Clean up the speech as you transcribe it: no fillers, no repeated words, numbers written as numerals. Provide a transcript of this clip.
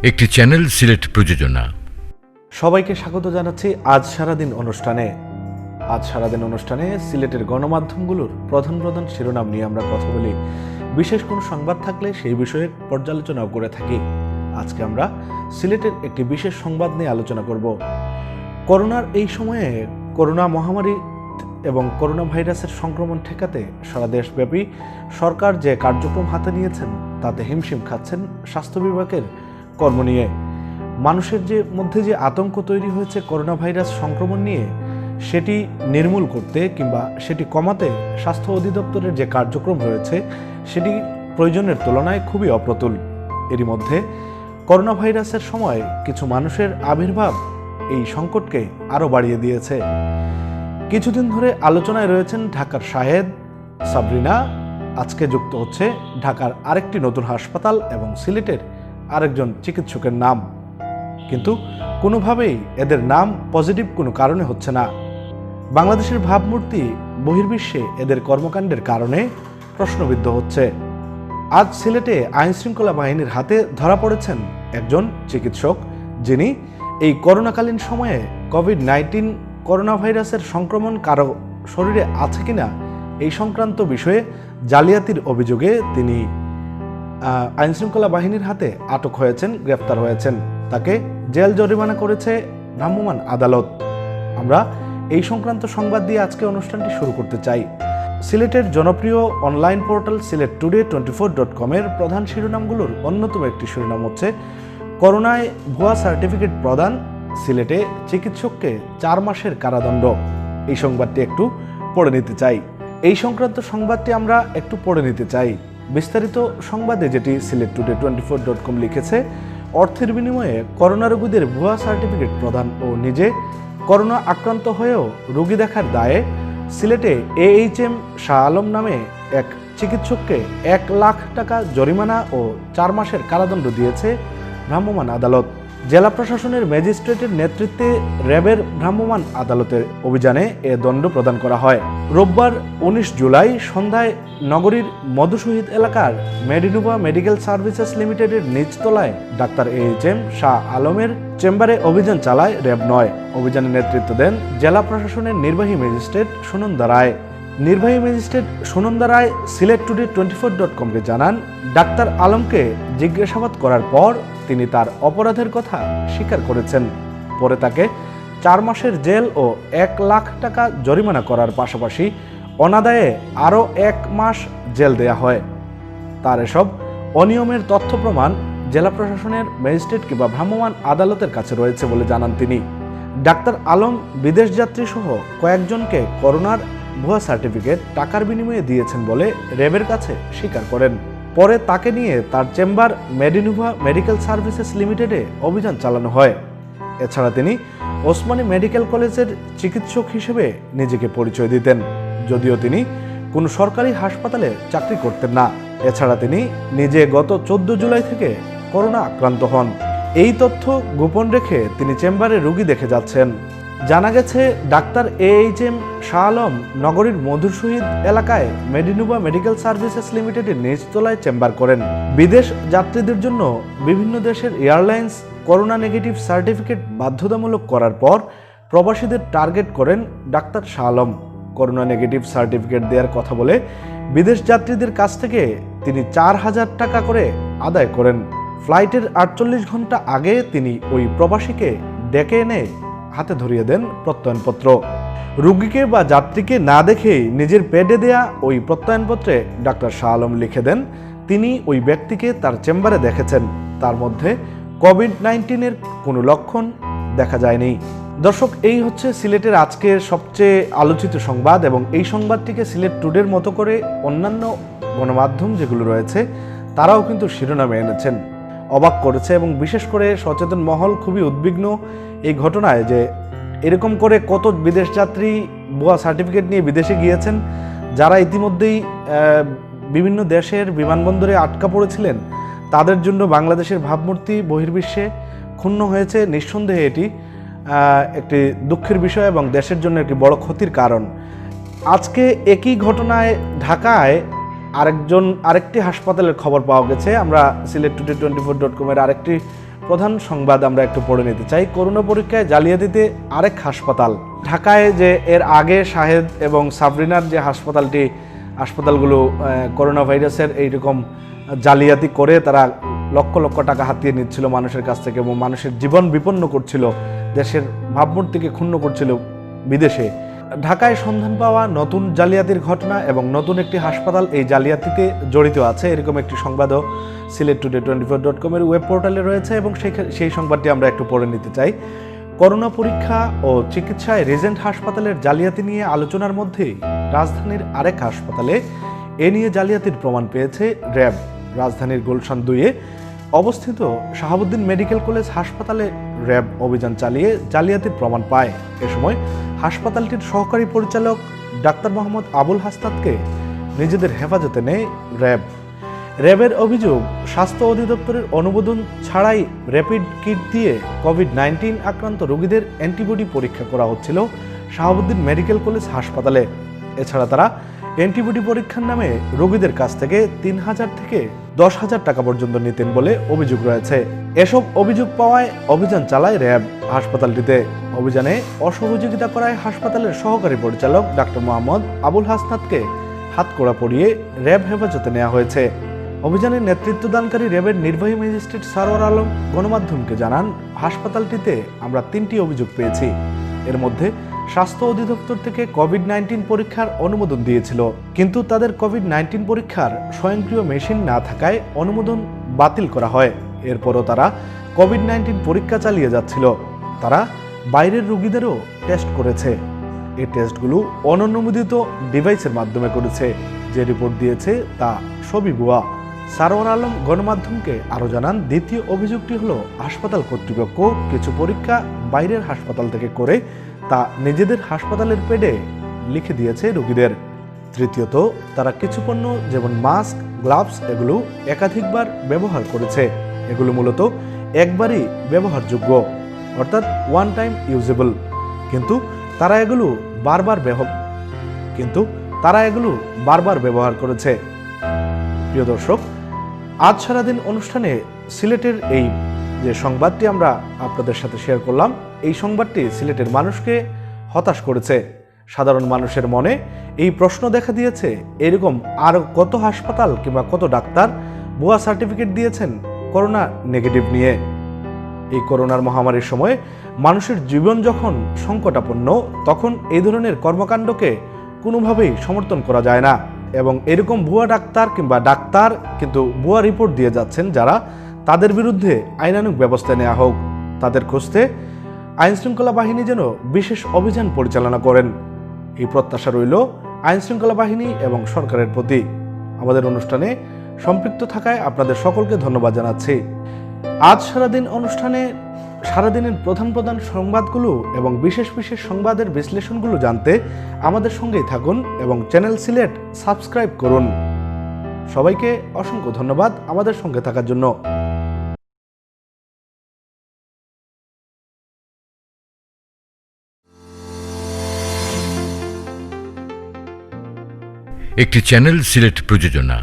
একটি চ্যানেল সিলেট প্রযোজনা। সবাইকে স্বাগত জানাচ্ছি আজ সারাদিন অনুষ্ঠানে। আজ সারাদিন অনুষ্ঠানে সিলেটের গণমাধ্যমগুলোর প্রধান প্রধান শিরোনাম নিয়ে আমরা কথা বলি। বিশেষ কোনো সংবাদ থাকলে সেই বিষয়ে পর্যালোচনাও করে থাকি। আজকে আমরা সিলেটের একটি বিশেষ সংবাদ নিয়ে আলোচনা করব। করোনার এই সময়ে করোনা মহামারী এবং করোনা ভাইরাসের সংক্রমণ ঠেকাতে সারা দেশব্যাপী সরকার যে কার্যক্রম হাতে নিয়েছেন তাতে হিমশিম খাচ্ছেন স্বাস্থ্য বিভাগের কর্ম নিয়ে। মানুষের মধ্যে যে আতঙ্ক তৈরি হয়েছে করোনা ভাইরাস সংক্রমণ নিয়ে, সেটি নির্মূল করতে কিংবা সেটি কমাতে স্বাস্থ্য অধিদপ্তরের যে কার্যক্রম রয়েছে সেটি প্রয়োজনের তুলনায় খুবই অপ্রতুল। এরই মধ্যে করোনা ভাইরাসের সময় কিছু মানুষের আবির্ভাব এই সংকটকে আরও বাড়িয়ে দিয়েছে। কিছুদিন ধরে আলোচনায় রয়েছেন ঢাকার শাহেদ, সাবরিনা, আজকে যুক্ত হচ্ছে ঢাকার আরেকটি নতুন হাসপাতাল এবং সিলেটের আরেকজন চিকিৎসকের নাম, কিন্তু কোনোভাবেই এদের নাম পজিটিভ কোনো কারণে হচ্ছে না। বাংলাদেশের ভাবমূর্তি বহির্বিশ্বে এদের কর্মকাণ্ডের কারণে প্রশ্নবিদ্ধ হচ্ছে। আজ সিলেটে আইনশৃঙ্খলা বাহিনীর হাতে ধরা পড়েছেন একজন চিকিৎসক, যিনি এই করোনাকালীন সময়ে কোভিড-19 করোনা ভাইরাসের সংক্রমণ কারো শরীরে আছে কিনা এই সংক্রান্ত বিষয়ে জালিয়াতির অভিযোগে তিনি আইনশৃঙ্খলা বাহিনীর হাতে আটক হয়েছেন, গ্রেফতার হয়েছেন। তাকে জেল জরিমানা করেছে ভ্রাম্যমাণ আদালত। আমরা এই সংক্রান্ত সংবাদ দিয়ে আজকে অনুষ্ঠানটি শুরু করতে চাই। সিলেটের জনপ্রিয় অনলাইন পোর্টাল silettoday24.com এর প্রধান শিরোনামগুলোর অন্যতম একটি শিরোনাম হচ্ছে করোনায় ভুয়া সার্টিফিকেট প্রদান, সিলেটে চিকিৎসককে 4 মাসের কারাদণ্ড। এই সংবাদটি একটু পড়ে নিতে চাই। এই সংক্রান্ত সংবাদটি আমরা একটু পড়ে নিতে চাই। বিস্তারিত সংবাদে যেটি silettoday24.com লিখেছে, অর্থের বিনিময়ে করোনা রোগীদের ভুয়া সার্টিফিকেট প্রদান ও নিজে করোনা আক্রান্ত হয়েও রোগী দেখার দায়ে সিলেটে AHM শাহ আলম নামে এক চিকিৎসককে 1 লাখ টাকা জরিমানা ও 4 মাসের কারাদণ্ড দিয়েছে ভ্রাম্যমাণ আদালত। জেলা প্রশাসনের ম্যাজিস্ট্রেটের নেতৃত্বে র্যাবের ভ্রাম্যমাণ আদালতের অভিযানে এ দণ্ড প্রদান করা হয়। রোববার 19 জুলাই সন্ধ্যায় নগরীর মধুশহীদ এলাকার মেডিনোভা মেডিকেল সার্ভিসেস লিমিটেডের নিচতলায় ডাক্তার AHM শাহ আলমের চেম্বারে অভিযান চালায় র্যাব-9। অভিযানে নেতৃত্ব দেন জেলা প্রশাসনের নির্বাহী ম্যাজিস্ট্রেট সুনন্দা রায়। নির্বাহী ম্যাজিস্ট্রেট সুনন্দা রায় silettoday24.com-কে জানান, ডাক্তার আলমকে জিজ্ঞাসাবাদ করার পর তিনি তার অপরাধের কথা স্বীকার করেছেন। পরে তাকে 4 মাসের জেল ও 1 লাখ টাকা জরিমানা করার পাশাপাশি অনাদায়ে আরও 1 মাস জেল দেয়া হয়। তার এসব অনিয়মের তথ্য প্রমাণ জেলা প্রশাসনের ম্যাজিস্ট্রেট কিংবা ভ্রাম্যমাণ আদালতের কাছে রয়েছে বলে জানান তিনি। ডাক্তার আলম বিদেশ যাত্রী সহ কয়েকজনকে করোনার ভুয়া সার্টিফিকেট টাকার বিনিময়ে দিয়েছেন বলে র্যাবের কাছে স্বীকার করেন। পরে তাকে নিয়ে তার চেম্বার মেডিনোভা মেডিকেল সার্ভিসেস লিমিটেডে অভিযান চালানো হয়। এছাড়া তিনি ওসমানী মেডিকেল কলেজের চিকিৎসক হিসেবে নিজেকে পরিচয় দিতেন, যদিও তিনি কোনো সরকারি হাসপাতালে চাকরি করতেন না। এছাড়া তিনি নিজে গত 14 জুলাই থেকে করোনা আক্রান্ত হন। এই তথ্য গোপন রেখে তিনি চেম্বারে রোগী দেখে যাচ্ছেন। জানা গেছে ডাক্তার AHM শাহ আলম নগরীর মধুশহীদ এলাকায় মেডিনোভা মেডিকেল সার্ভিসেস লিমিটেডের নিচতলায় চেম্বার করেন। বিদেশ যাত্রীদের জন্য বিভিন্ন দেশের এয়ারলাইন্স করোনা নেগেটিভ সার্টিফিকেট বাধ্যতামূলক করার পর প্রবাসীদের টার্গেট করেন doctor Shah Alam. Corona negative certificate দেওয়ার কথা বলে বিদেশ যাত্রীদের কাছ থেকে তিনি 4000 টাকা করে আদায় করেন। ফ্লাইটের 48 ঘন্টা আগে তিনি ওই প্রবাসীকে ডেকে এনে হাতে ধরিয়ে দেন প্রত্যয়নপত্র। রোগীকে বা যাত্রীকে না দেখেই নিজের পেডে দেয়া ওই প্রত্যয়নপত্রে ডাক্তার শাহ আলম লিখে দেন তিনি ওই ব্যক্তিকে তার চেম্বারে দেখেছেন। তার মধ্যে কোভিড-19 কোনো লক্ষণ দেখা যায়নি। দর্শক, এই হচ্ছে সিলেটের আজকের সবচেয়ে আলোচিত সংবাদ এবং এই সংবাদটিকে সিলেট টুডের মতো করে অন্যান্য গণমাধ্যম যেগুলো রয়েছে তারাও কিন্তু শিরোনামে এনেছেন। অবাক করেছে এবং বিশেষ করে সচেতন মহল খুবই উদ্বিগ্ন এই ঘটনায় যে এরকম করে কত বিদেশ যাত্রী ভুয়া সার্টিফিকেট নিয়ে বিদেশে গিয়েছেন, যারা ইতিমধ্যেই বিভিন্ন দেশের বিমানবন্দরে আটকা পড়েছিলেন। তাদের জন্য বাংলাদেশের ভাবমূর্তি বহির্বিশ্বে ক্ষুণ্ণ হয়েছে। নিঃসন্দেহে এটি একটি দুঃখের বিষয় এবং দেশের জন্য একটি বড় ক্ষতির কারণ। আজকে একই ঘটনায় ঢাকায় আরেকটি হাসপাতালের খবর পাওয়া গেছে। আমরা silettoday24.com এর আরেকটি প্রধান সংবাদ আমরা একটু পড়ে নিতে চাই। করোনা পরীক্ষায় জালিয়াতিতে আরেক হাসপাতাল। ঢাকায় যে এর আগে শাহেদ এবং সাবরিনার যে হাসপাতালগুলো করোনা ভাইরাসের এইরকম জালিয়াতি করে তারা লক্ষ লক্ষ টাকা হাতিয়ে নিচ্ছিল মানুষের কাছ থেকে এবং মানুষের জীবন বিপন্ন করছিল, দেশের ভাবমূর্তিকে ক্ষুণ্ণ করছিল বিদেশে। ঢাকায় সন্ধান পাওয়া নতুন জালিয়াতির ঘটনা এবং নতুন একটি হাসপাতাল এই জালিয়াতিতে জড়িত আছে, এরকম একটি সংবাদও silettoday24.com এর ওয়েব পোর্টালে রয়েছে এবং সেই সংবাদটি আমরা একটু পড়ে নিতে চাই। করোনা পরীক্ষা ও চিকিৎসায় রিজেন্ট হাসপাতালের জালিয়াতি নিয়ে আলোচনার মধ্যেই রাজধানীর আরেক হাসপাতালে এ নিয়ে জালিয়াতির প্রমাণ পেয়েছে র্যাব। রাজধানীর গুলশান 2-এ অবস্থিত শাহাবুদ্দিন মেডিকেল কলেজ হাসপাতালে র্যাব অভিযান চালিয়ে জালিয়াতির প্রমাণ পায়। এ সময় হাসপাতালটির সহকারী পরিচালক ডাক্তার মোহাম্মদ আবুল হাসনাতকে নিজেদের হেফাজতে নেয় র্যাব। র্যাবের অভিযোগ, স্বাস্থ্য অধিদপ্তরের অনুমোদন ছাড়াই র্যাপিড কিট দিয়ে কোভিড-19 আক্রান্ত রোগীদের অ্যান্টিবডি পরীক্ষা করা হচ্ছিল শাহাবুদ্দিন মেডিকেল কলেজ হাসপাতালে। এছাড়া তারা অ্যান্টিবডি পরীক্ষার নামে রোগীদের কাছ থেকে 3,000 থেকে 10,000 টাকা পর্যন্ত নিতেন বলে অভিযোগ রয়েছে। এসব অভিযোগ পাওয়ায় অভিযান চালায় র্যাব হাসপাতালটিতে। অভিযানে অসহযোগিতা করায় হাসপাতালের সহকারী পরিচালক ডাক্তার মোহাম্মদ আবুল হাসনাতকে হাতকড়া পরিয়ে র্যাব হেফাজতে নেওয়া হয়েছে। অভিযানের নেতৃত্বদানকারী র্যাবের নির্বাহী ম্যাজিস্ট্রেট সারোয়ার আলম গণমাধ্যমকে জানান, হাসপাতালটিতে আমরা 3টি অভিযোগ পেয়েছি। এর মধ্যে স্বাস্থ্য অধিদপ্তর থেকে কোভিড-19 পরীক্ষার অনুমোদন দিয়েছিল, কিন্তু তাদের কোভিড-19 পরীক্ষার স্বয়ংক্রিয় মেশিন না থাকায় অনুমোদন বাতিল করা হয়। এরপরও তারা কোভিড-19 পরীক্ষা চালিয়ে যাচ্ছিল। তারা বাইরের রোগীদেরও টেস্ট করেছে। এই টেস্টগুলো অননুমোদিত ডিভাইসের মাধ্যমে করেছে। যে রিপোর্ট দিয়েছে তা সবই ভুয়া। সারোয়ার আলম গণমাধ্যমকে আরও জানান, দ্বিতীয় অভিযোগটি হলো হাসপাতাল কর্তৃপক্ষ কিছু পরীক্ষা বাইরের হাসপাতাল থেকে করে তা নিজেদের হাসপাতালের পেডে লিখে দিয়েছে রোগীদের। তৃতীয়ত, তারা কিছু পণ্য যেমন মাস্ক, গ্লাভস এগুলো একাধিকবার ব্যবহার করেছে। এগুলো মূলত একবারই ব্যবহারযোগ্য, অর্থাৎ ওয়ান টাইম ইউজেবল, কিন্তু তারা এগুলো বারবার ব্যবহার করেছে। প্রিয় দর্শক, আজ সারাদিন অনুষ্ঠানে সিলেটের এই যে সংবাদটি আমরা আপনাদের সাথে শেয়ার করলাম, এই সংবাদটি সিলেটের মানুষকে হতাশ করেছে। সাধারণ মানুষের মনে এই প্রশ্ন দেখা দিয়েছে, এরকম আর কত হাসপাতাল কিংবা কত ডাক্তার ভুয়া সার্টিফিকেট দিয়েছেন করোনা নেগেটিভ নিয়ে। এই করোনার মহামারীর সময় মানুষের জীবন যখন সংকটাপন্ন, তখন এই ধরনের কর্মকাণ্ডকে কোনোভাবেই সমর্থন করা যায় না এবং এরকম ভুয়া ডাক্তার কিংবা ডাক্তার কিন্তু ভুয়া রিপোর্ট দিয়ে যাচ্ছেন যারা, তাদের বিরুদ্ধে আইনানুগ ব্যবস্থা নেওয়া হোক। তাদের খুঁজতে আইনশৃঙ্খলা বাহিনী যেন বিশেষ অভিযান পরিচালনা করেন, এই প্রত্যাশা রইল আইনশৃঙ্খলা বাহিনী এবং সরকারের প্রতি। আমাদের অনুষ্ঠানে সম্পৃক্ত থাকায় আপনাদের সকলকে ধন্যবাদ জানাচ্ছি। আজ সারাদিন অনুষ্ঠানে সারাদিনের প্রধান সংবাদগুলো এবং বিশেষ সংবাদের বিশ্লেষণগুলো জানতে আমাদের সঙ্গেই থাকুন এবং চ্যানেল সিলেট সাবস্ক্রাইব করুন। সবাইকে অসংখ্য ধন্যবাদ আমাদের সঙ্গে থাকার জন্য। একটি চ্যানেল সিলেট প্রযোজনা।